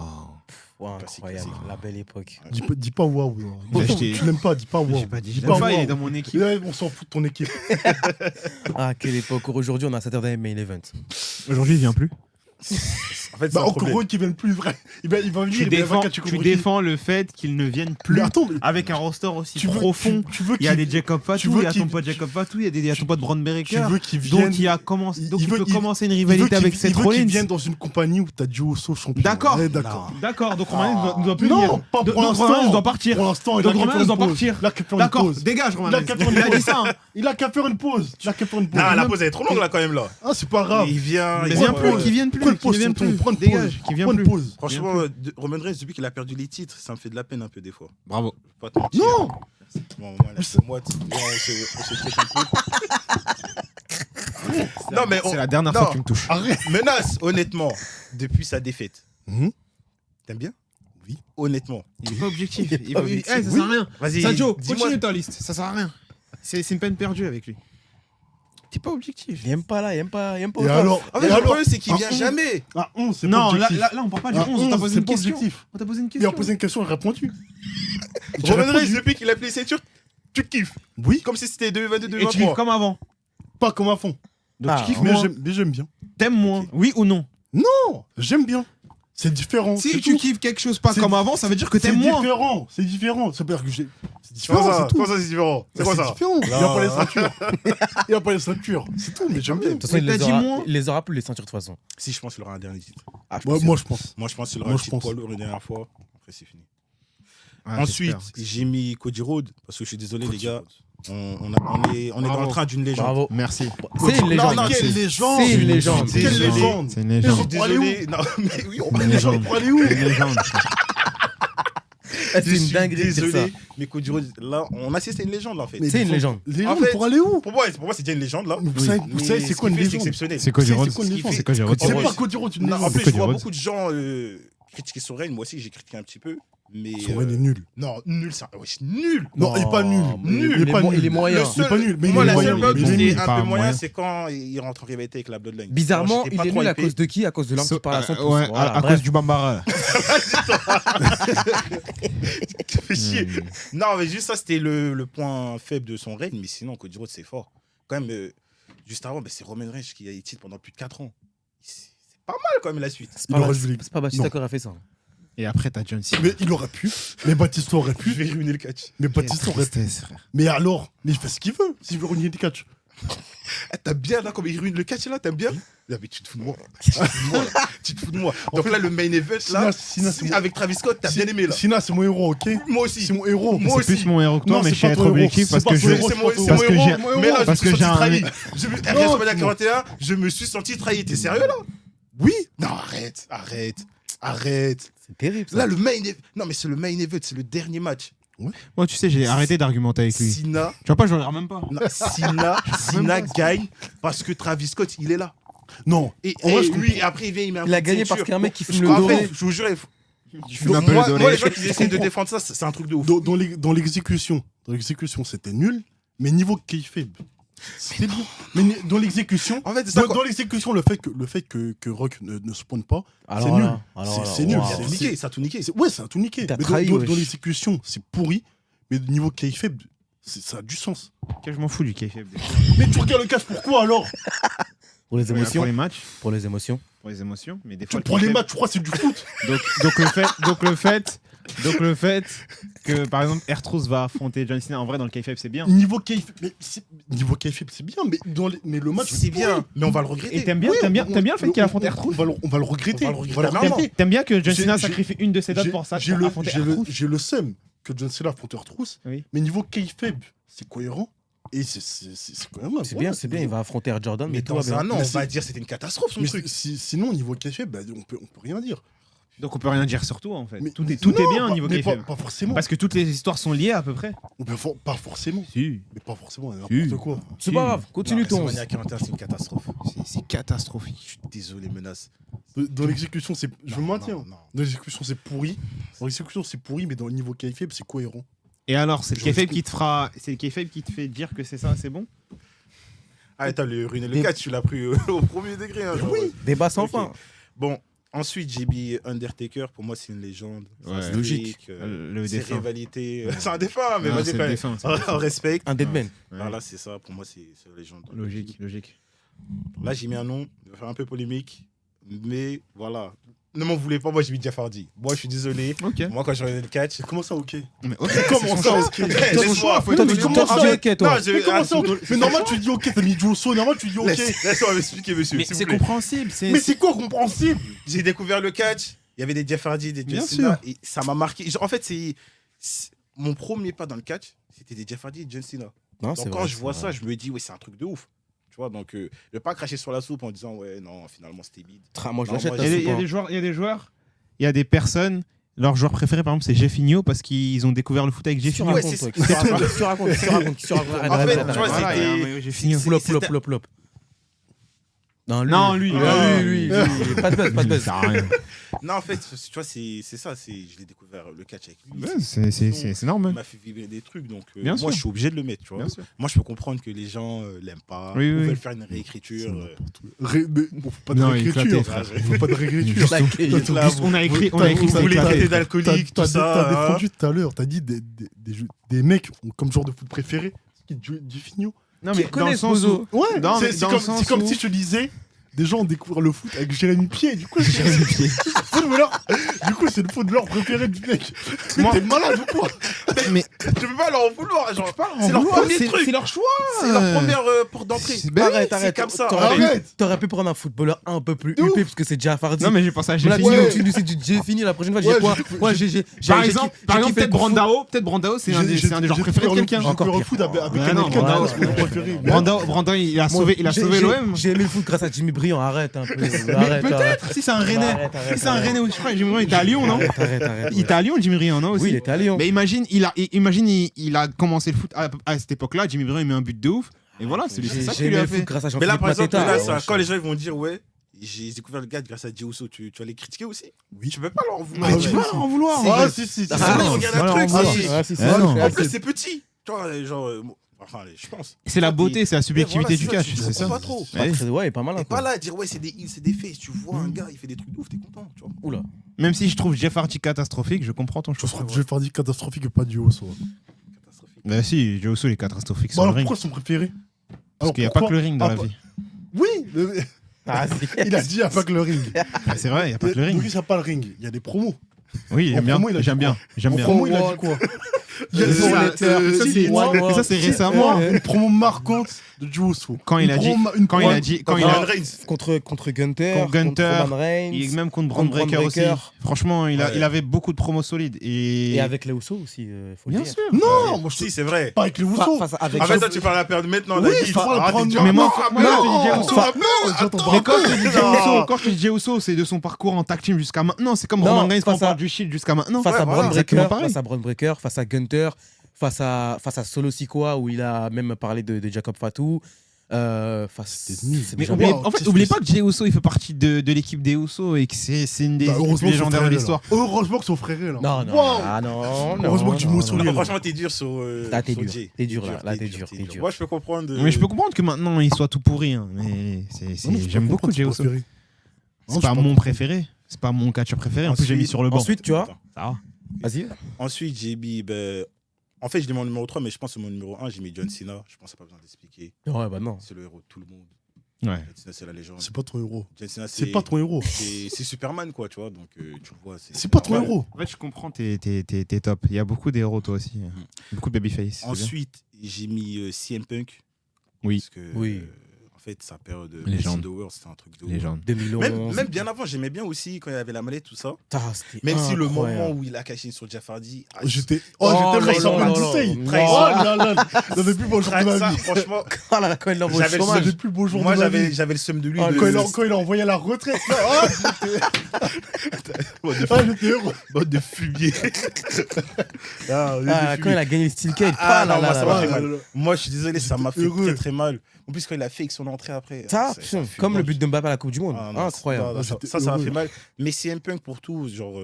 Ouais, Classique, incroyable. classique. La belle époque. Dis pas waouh. là. Mais Tu je t'ai- l'aimes pas, dis pas waouh. J'ai pas dit. Dis Je pas l'aime pas, il est waouh. dans mon équipe. Ouais, on s'en fout de ton équipe. Ah, quelle époque. Aujourd'hui, on a Saturday Main Event. Aujourd'hui, il vient plus. En fait, c'est Bah, un encore problème. heureux qu'ils viennent plus vrai. Il va venir, Tu il va défends, catcher tu contre défends le fait qu'ils ne viennent qui. plus Mais attends, mais avec un roster aussi tu veux- profond. tu veux Il y a qu'il- des Jacob tu Fatou, veux il y a ton qu'il- pote Jacob Fatou, il y a ton pote Braun tu Breaker. veux qu'ils viennent. Donc il veut- peut commencer une il veut rivalité avec qu'il- Seth il veut qu'ils Rollins. viennent dans une compagnie où t'as Joe Uso champion. D'accord. Ouais, d'accord. D'accord, donc Roman Reigns ne doit plus venir. Non, pas Donc pour Roman Reigns l'instant. doit partir. Pour l'instant, il Donc a qu'à Roman faire Reigns une doit pause. partir. Il a qu'à faire une D'accord, pause. dégage Roman Il a Reigns. qu'à faire une Il a dit pause. ça. hein. Il a qu'à faire une pause. Il a qu'à faire une pause. Non, la pause elle est trop longue là quand même là. Ah, c'est pas grave. Il vient. Mais il viens vient plus, qu'il vienne plus, Prends une qu'il ne pause, vienne tonton, plus. prends une Dégage, pause. qu'il vienne Prends une plus. pause. Franchement, Roman Reigns, depuis qu'il a perdu les titres, ça me fait de la peine un peu des fois. Bravo. Je vais pas te mentir. Non. Bon, voilà, moi, on se check un peu. Non, mais C'est la dernière non. fois que tu me touches. Arrête. Menace, honnêtement, depuis sa défaite. Mhm. T'aimes bien? Oui. Honnêtement. Il est pas objectif. Il est pas objectif. Ça sert à rien. Vas-y. Sadio, dis-moi. continue ta liste. Ça sert à rien. C'est une peine perdue avec lui. T'es pas objectif. Il aime pas là, il aime pas. Il aime pas. Et autant. alors En fait, et le alors problème, c'est qu'il un vient 11, jamais. Un 11, c'est pas Non, là, objectif. là, on parle pas du Un 11. On t'a 11, posé c'est une pas question. objectif. On t'a posé une Il a question. posé une question, il a répondu. J'ai Roman répondu. Reigns, depuis qu'il a pris les ceintures, tu kiffes. Oui, Comme si c'était 2022, Et tu vis 2023. comme avant. pas comme à fond. Donc Ah, tu kiffes Mais moins. j'aime bien. T'aimes moins. Oui ou non? Non, j'aime bien. C'est différent. Si c'est tu tout. kiffes quelque chose pas C'est- comme avant, ça veut dire que C'est t'aimes moins. différent. C'est différent. Ça veut dire que j'ai. C'est Comment différent, ça c'est tout. Comment ça, c'est différent? C'est quoi ça? différent. Il a pas les ceintures. Il a pas les ceintures. C'est tout, mais j'aime bien. De toute façon, Mais t'as dit moins. il les aura plus les ceintures de toute façon. Si, je pense qu'il aura un dernier titre. Ah, je Ouais, pense moi, je pense. Moi, je pense qu'il aura Moi, un je titre pense. poids lourd une dernière fois. Après, c'est fini. Ah, Ensuite, j'espère. j'ai mis Cody Rhodes. Parce que je suis désolé, les gars. On est dans Bravo. le train d'une légende. Bravo. Merci. C'est une légende. Non, non, Quelle c'est- légende. C'est une légende. Quelle Désolé. légende. C'est une Mais Je légende. suis Pour aller où désolé. Non, mais oui, on Une Les gens légende. pour aller où Une légende. C'est Je une suis dinguerie de dire ça. désolé, mais Cody Rhodes, là, on assiste à une légende, là, en fait. Mais C'est une les légende. Légende En fait, pour aller où? Pour moi, c'est déjà une légende, là. Mais vous savez, Mais c'est quoi une ce qu'il fait, c'est légende? exceptionnel. C'est Cody C'est Rhodes. quoi une légende? C'est Cody Rhodes. C'est Rhodes. pas Cody Rhodes une Non, en légende. plus, Cody je vois Rhodes. beaucoup de gens critiquer son règne. Moi aussi, j'ai critiqué un petit peu. Mais Son règne est nul. non, nul, c'est nul. Non, il est pas nul. Il est pas nul. Il est moyen. Il est pas nul. Mais Moi, il est la moyen. seule période Mais où il est c'est nul. pas un peu moyen, moyen. c'est quand il rentre en rivalité avec la Bloodline. Bizarrement, J'étais il pas est trop nul à hypé. cause de qui? À cause de l'homme qui parle à 100%. Ouais, Voilà, à bref. cause du Bambara. Ça fait chier. Non, mais juste ça, c'était le point faible de son règne. Mais sinon, Cody Rhodes, c'est fort. Quand même, juste avant, c'est Roman Reigns qui a été titre pendant plus de 4 ans. C'est pas mal quand même la suite. C'est Il pas aurait Bas- dû les- c'est pas Batista Non. qui aurait fait ça. Et après, t'as John Cena. Mais il aurait pu. Mais Batista aurait Je pu. vais ruiner le catch. Mais Batista aurait pu. Tristesse, frère. Mais alors, mais il fait ce qu'il veut s'il veut ruiner des catchs. Ah, t'as bien là, comme il ruine le catch là, t'aimes bien? Non, mais tu te fous de moi. Tu te fous de moi. Là. Tu te fous de moi. Donc là, le main event là, Sina, c'est mon- avec Travis Scott, t'as bien aimé là. Sina, c'est mon héros, ok? Moi aussi. C'est mon héros. Moi C'est aussi. plus mon héros que toi, Non, mais c'est je suis pas être ton héros. objectif C'est parce pas que ton je. héros. C'est mon Parce que héros. j'ai- Mais là, je me parce suis que j'ai senti un- trahi. RS Non, Mania non. 41, je me suis senti trahi. T'es sérieux là? Oui. Non, arrête. C'est terrible ça. Là, le main event. Non, mais c'est le main event, c'est le dernier match. Moi, tu sais, j'ai arrêté d'argumenter avec lui. Sina, Tu vois pas, je regarde même pas. non, Sina gagne parce que Travis Scott, il est là. Non. Et En vrai, je lui, après, il vient, il met un Il a coup de gagné ceinture. parce qu'il y a un mec qui Je fume le crois, en doré. fait, je vous jure, Tu fumes un peu le moi, doré. les gens qui Je essaient de comprends. défendre ça, c'est un truc de ouf. Dans l'exécution, c'était nul. Mais niveau kayfabe, c'était bien. Mais dans l'exécution, En fait, c'est ça. dans l'exécution, le fait que Rock ne spawn pas, Alors c'est là, nul. alors là, C'est nul. waouh. Ça a tout niqué, ça a tout niqué. Ouais, ça a tout niqué. T'as Mais trahi, dans wesh. l'exécution, c'est pourri. Mais niveau kayfabe, ça a du sens. Je m'en fous du kayfabe. Mais tu regardes le cash, pourquoi alors? Pour les émotions. Pour les matchs, Pour les émotions. pour les émotions, mais des Tu fois. le prends les kayfabe- matchs, tu crois que c'est du foot? Donc le fait que par exemple R-Truth va affronter John Cena en vrai dans le kayfabe c'est bien. Niveau kayfabe, c'est bien, mais le match C'est bien, mais on va le regretter. Et t'aimes bien, Ouais, t'aimes bien le fait qu'il affronte on R-Truth. va le regretter. On va le regretter On va le énormément. regretter. T'aimes bien que John J'ai- Cena j'ai- sacrifie une de ses dates pour ça J'ai pour affronter R-Truth. j'ai le seum que John Cena affronte R-Truth, Oui. mais niveau kayfabe, c'est cohérent. Et c'est cohérent. C'est bien, c'est bien. Il va affronter Air Jordan. Mais tout dans va bien. un an, Mais on va c'est- dire que c'était une catastrophe son Mais truc. sinon, niveau kayfabe, on peut rien dire. Donc on peut rien dire sur toi en fait. Mais- Tout est Non, bien au pas- niveau mais kayfabe. pas forcément. Parce que toutes les histoires sont liées à peu près. Pas forcément. Si. Mais pas forcément, Si. n'importe quoi. C'est pas grave. Continue Non, ton. WrestleMania 41, c'est une catastrophe. C'est catastrophique. Je suis désolé, menace. Dans l'exécution, je me maintiens. Non. Dans l'exécution, c'est pourri. Dans l'exécution, c'est pourri, mais dans le niveau kayfabe, c'est cohérent. Et alors, c'est le Je kayfabe respecte. qui te fera, c'est le kayfabe qui te fait dire que c'est ça, c'est bon. Ah, t'as ruiné le Des- catch, tu l'as pris au premier degré. Hein, genre, ouais. Débat sans Ok. fin. Bon, ensuite, j'ai mis Undertaker. Pour moi, c'est une légende. Ouais. C'est Logique. historique, Le ses défunt. rivalités. C'est un défunt, mais Non, vas-y c'est quand le même. défunt, c'est le défunt. On respecte. Un deadman. Ouais. Voilà, c'est ça. Pour moi, c'est une légende. Logique. Là, j'ai mis un nom. Il va faire un peu polémique. Mais voilà. Ne m'en voulez pas, moi, j'ai mis Jeff Hardy. Moi, je suis désolé. Ok. Moi, quand j'ai regardé le catch. Comment ça, ok? Mais ok. Comment ça, ok? Laisse-moi. faut Toi, être tu honnête. comment ça, dis ok, toi. Non, je- Mais comment ça, ah, ok? Mais normal, tu dis ok, t'as mis Josso, normal, tu dis ok. Laisse-moi m'expliquer, monsieur. Mais s'il c'est vous plaît. compréhensible. Mais c'est quoi compréhensible? J'ai découvert le catch. Il y avait des Jeff Hardy, des Bien John Cena. sûr. Et ça m'a marqué. En fait, mon premier pas dans le catch, c'était des Jeff Hardy et John Cena. Non, Donc c'est quand vrai, je c'est vois vrai. ça, je me dis, ouais, c'est un truc de ouf. Tu vois, donc je vais pas cracher sur la soupe en disant, ouais, non, finalement, c'était bide. Moi, je Non, l'achète. moi, ta Il y a soupe, hein. des joueurs, il y a des personnes. Leur joueur préféré, par exemple, c'est Jeffinho parce qu'ils ont découvert le foot avec Qu'est-ce que tu Jeffinho. Ouais, racontes, c'est- toi Qu'est-ce que tu racontes Qu'est-ce que tu racontes Qu'est-ce que tu racontes Arrête, En arrête, fait, arrête, tu vois, arrête. Voilà, il y a un c'était- maillot Jeffinho. c'est- Pull up, c'était- pull up, pull up, pull up. Non, lui. Non, lui. Ah, lui. Pas de buzz, pas de buzz. Ça sert à rien. Non, en fait, tu vois, c'est ça. Je l'ai découvert le catch avec lui. Ouais, c'est Il normal. m'a fait vivre des trucs, donc Bien moi, sûr. je suis obligé de le mettre, tu vois. Bien sûr. Moi, je peux comprendre que les gens l'aiment pas, Oui, ou oui. veulent faire une réécriture. Mais on fait pas de Non, il est réécriture. éclaté, frère. On fait pas de réécriture. Like, Là, Juste, on a écrit que T'as- c'était voulez éclaté. traiter d'alcoolique, tout ça. T'as hein. défendu tout à l'heure, t'as dit des mecs comme genre de foot préféré, qui du Finio. Non, Qui mais dans le connaissent sens où. Bozo. Ouais, Non, mais c'est dans le sens comme où- si je te disais, des gens ont découvert le foot avec Jérémy Pied, du coup, c'est le footballeur préféré du mec. Mais Moi- t'es malade ou quoi? Mais Tu peux pas leur en vouloir, genre, c'est leur premier truc. C'est leur choix. C'est leur première porte d'entrée. C'est- Arrête, c'est arrête. comme ça. Arrête. T'aurais pu prendre un footballeur un peu plus De ouf. huppé parce que c'est Jeff Hardy. Non, mais j'ai pensé à Là, Jeffinho. tu nous dis j'ai fini la prochaine fois. J'ai Ouais, quoi j'ai- Ouais, j'ai Par j'ai exemple, kiffé le peut-être foot. Brandao, c'est un des joueurs préférés de quelqu'un. J'ai Encore découvert le pire. foot avec Ah non, quelqu'un, Brandao, c'est mon préféré. Brandao, il a sauvé l'OM. J'ai aimé le foot grâce à Jimmy Briand. Arrête un peu. Arrête, Peut-être, si c'est un Rennais. Arrête, Si c'est un Rennais, je crois, Jimmy Briand, il était à Lyon, non? Arrête. Il était à Lyon, Jimmy Briand, non aussi? Oui, il était à Lyon. Mais imagine, il a commencé le foot à cette époque-là. Jimmy Briand, il met un but de ouf. Et voilà, c'est ça J'ai qui lui aimé a le foot fait. grâce à Mais là, Jean-Philippe par exemple, Mateta. là, quand les gens ils vont dire, ouais, j'ai découvert le gars grâce à Jey Uso. Tu vas les critiquer aussi? Oui. Tu peux pas leur en vouloir. Ah, tu oui. peux pas leur en vouloir. Si, Ah, mais- si. Ah, non, regarde c'est un pas truc. leur en si. vouloir. si, Ah, non. En plus, c'est petit. Tu vois, genre. Enfin, je pense. C'est la beauté, c'est la subjectivité Ouais, du voilà, catch, tu c'est ça. comprends pas trop. Pas très- Ouais, pas mal. Et pas là à dire, ouais, c'est des heels, c'est des faces. Tu vois un gars, il fait des trucs de ouf, t'es content. Tu vois. Oula. Même si je trouve Jeff Hardy catastrophique, je comprends ton Je choix. trouve que je vais faire dire catastrophique et pas du haut, ça. Catastrophique. Bah si, Jey Uso il est catastrophique Bon, sur le alors ring. pourquoi son préféré? Parce qu'il n'y a pas que le ring dans la Ah, vie. Oui, Ah, il a dit il n'y a pas que le ring. Bah, c'est vrai, il n'y a pas que le ring. Donc, il n'y a pas le ring. Il y a des promos. Oui, En j'aime bien. promo, il a dit J'aime bien. J'aime En bien. promo, il a dit quoi? Il y a ça, c'est récemment. Une promo marquante de Jey Uso. Quand il a dit, quand il a dit, quand il a, contre Gunther, Contre Gunther, Roman Reigns, et même contre Braun Braun Breaker aussi. Breaker. Franchement, il Ouais. avait beaucoup de promos solides et. et avec les Usos aussi, faut le Bien dire. sûr. Non, moi je Si, c'est vrai. pas avec les Fa- Usos. face avec En fait, toi, tu parles à la période maintenant. Oui, là, je parle à prendre- Mais moi, Non, moi, non, je te dis Jey Uso. enfin, j'entends Mais pas. quand je te dis Jey Uso, quand je te dis Jey Uso, c'est de son parcours en tag team jusqu'à maintenant. C'est comme Non, Roman Reigns quand on face à- parle du Shield jusqu'à maintenant. face à Ouais, Braun voilà, exactement Breaker, pareil. face à Braun Breaker, face à Gunther, face à Solo Sikoa où il a même parlé de Jacob Fatou. C'était nul. c'est Mais déjà oubliez, bien. en fait, oubliez pas que Jey Uso il fait partie de l'équipe des Uso et que c'est une des Bah, équipes heureusement légendaires de que son l'histoire. frère est là. Heureusement que son frère est là. Non, non, Wow. ah non, Heureusement que tu m'as non, saoulé. non. Non, franchement, t'es dur sur. Là, t'es sur dur. Jey. T'es dur, là, t'es dur. Moi, je peux comprendre. Mais je peux comprendre que maintenant il soit tout pourri, hein, mais j'aime beaucoup Jey Uso. C'est pas mon préféré, c'est pas mon catcheur préféré. En plus, j'ai mis sur le banc. Ensuite, tu vois, Ça va. vas-y. Ensuite, j'ai mis. En fait, je dis mon numéro 3, mais je pense que mon numéro 1, j'ai mis John Cena. Je pense que pas besoin d'expliquer. Ouais, bah non. C'est le héros de tout le monde. Ouais. John Cena, c'est la légende. C'est pas ton héros. John Cena, C'est pas ton héros. c'est Superman, quoi, tu vois. Donc, tu vois. C'est pas ton Ouais. héros. En fait, je comprends, t'es top. Il y a beaucoup d'héros, toi aussi. Beaucoup de babyface. c'est bien. Ensuite, j'ai mis CM Punk. Oui. Parce que, Oui. en fait, sa période de Légende. The World, c'était un truc de ouf. Légende. 2011. Même bien avant, j'aimais bien aussi quand il y avait la mallette, tout ça. C'était Même si le incroyable. moment où il a caché sur Jeff Hardy. J'étais Oh tellement là sur là le là Disney. là. Oh là là. J'avais plus beau jour de ça, ma vie. franchement, Ah là là, quand il l'envoie au J'avais le chômage. J'avais plus beau jour moi de ma vie. j'avais le seum de lui. Ah, de- quand il a envoyé à la retraite. Là, j'étais heureux. Bande de fumier. Ah, quand il a gagné le Steel Cage. Ah, Ah là non, moi, là ça là m'a là. fait mal. Moi, je suis désolé, ça m'a fait heureux. très très mal. En plus, quand il a fait avec son entrée après. Ça, fait comme le mal. but de Mbappé à la Coupe du Monde. Ah, non, Incroyable. non, J'étais ça m'a heureux. fait mal. Mais CM Punk pour tout, genre.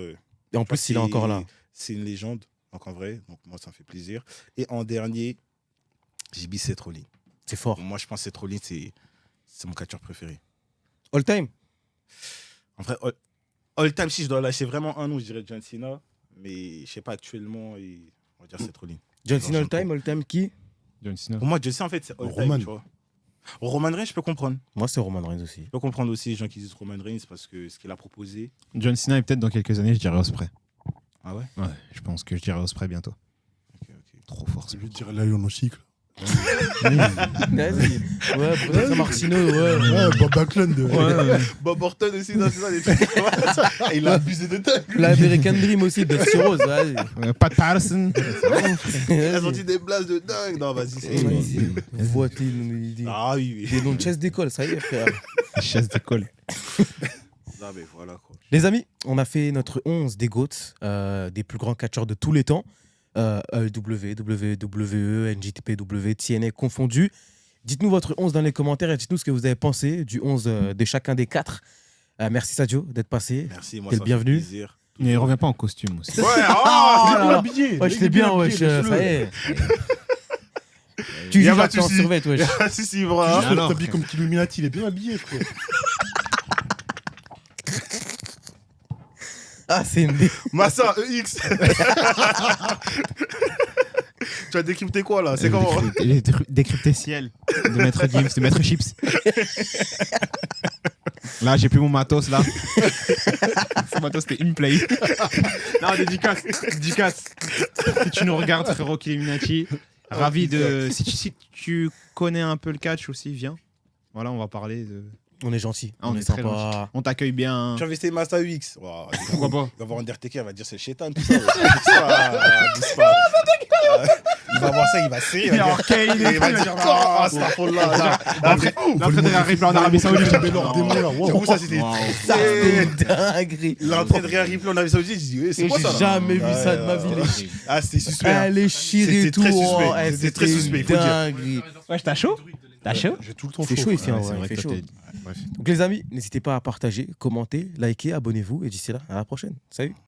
Et en plus, il est encore là. C'est une légende, donc en vrai. Donc moi, ça me fait plaisir. Et en dernier, j'ai mis Seth Rollins. C'est fort. Moi, je pense que Seth Rollins, c'est mon catcheur préféré. All time. En vrai, all time, si je dois lâcher vraiment un nom, je dirais John Cena. Mais je sais pas, actuellement, on va dire Seth Rollins. John Cena all time. All time qui? John Cena. Pour moi, John Cena, en fait, c'est all Roman. time, tu vois. Roman Reigns, je peux comprendre. Moi, c'est Roman Reigns aussi. Je peux comprendre aussi les gens qui disent Roman Reigns parce que ce qu'il a proposé. John Cena et peut-être dans quelques années, je dirais Osprey. Ah ouais? Ouais, je pense que je dirais Osprey bientôt. Ok, ok. Trop fort. Je vais dire Lion au cycle. Vas-y. Ouais, peut-être Martino, ouais. Ouais, Bob Backlund. Bob Orton aussi, dans ça, des trucs. Et il a abusé de temps. L'American Dream aussi, Dusty Rose. Vas-y. Pat Patterson. Il a sorti des blagues de dingue. Non, vas-y, c'est bon. Voici Ah oui, oui. des noms de chess d'école, ça y est, frère. Chaise d'école. Non, mais voilà quoi. Les amis, on a fait notre 11 des GOAT, des plus grands catcheurs de tous les temps. AEW, WWE, NJPW, TNA confondus. Dites-nous votre 11 dans les commentaires et dites-nous ce que vous avez pensé du 11 de chacun des 4. Merci Sadio d'être passé. Merci, moi, T'es ça le fait bienvenu. plaisir. Mais il revient pas en costume aussi. Ouais, Ah, Il est là. habillé. Ouais, je l'ai bien, wesh, ça y est. Tu Y a juges pas à de toi en souci. survêt, wesh. Si, si, bras. Juste le habillé comme Illuminati, il est bien habillé, frère. Ah, c'est une... Massa, EX. Tu as décrypté quoi là? C'est comment? Il est décrypté ciel de Maître Gims, de Maître Chips. Là, j'ai plus mon matos là. Ce matos, c'était une play. Non, dédicace. Si tu nous regardes, frérot Illuminati, ravi de. Si tu connais un peu le catch aussi, viens. Voilà, on va parler de. On est gentil. Ah, on est très sympa. On t'accueille bien. Tu as investi Massa UX. Wow, Pourquoi pas? il va voir Undertaker, il va dire c'est le chétan, tout ça. Abuse pas. Il va voir ça, il va serrer. Il est en Kane, Il va dire ah, c'est la folle là. Après, L'entrée de la Ripley en Arabie Saoudite. j'avoue, ça c'était. Ça, c'était une dinguerie. L'entrée de Rhea Ripley en Arabie Saoudite, je dis, ouais, c'est quoi J'ai ça là? jamais vu ça de ma vie. les- Ah, c'était suspect. hein. Elle est chirée C'était tout. très suspect. oh, C'était très une suspect, il faut dire. dinguerie. Ouais, t'as chaud? T'as chaud? J'ai tout le temps C'est chaud. chaud ici, frère. en c'est vrai. vrai Il fait que chaud. toi, t'es- Bref. Donc les amis, n'hésitez pas à partager, commenter, liker, abonnez-vous et d'ici là, à la prochaine. Salut.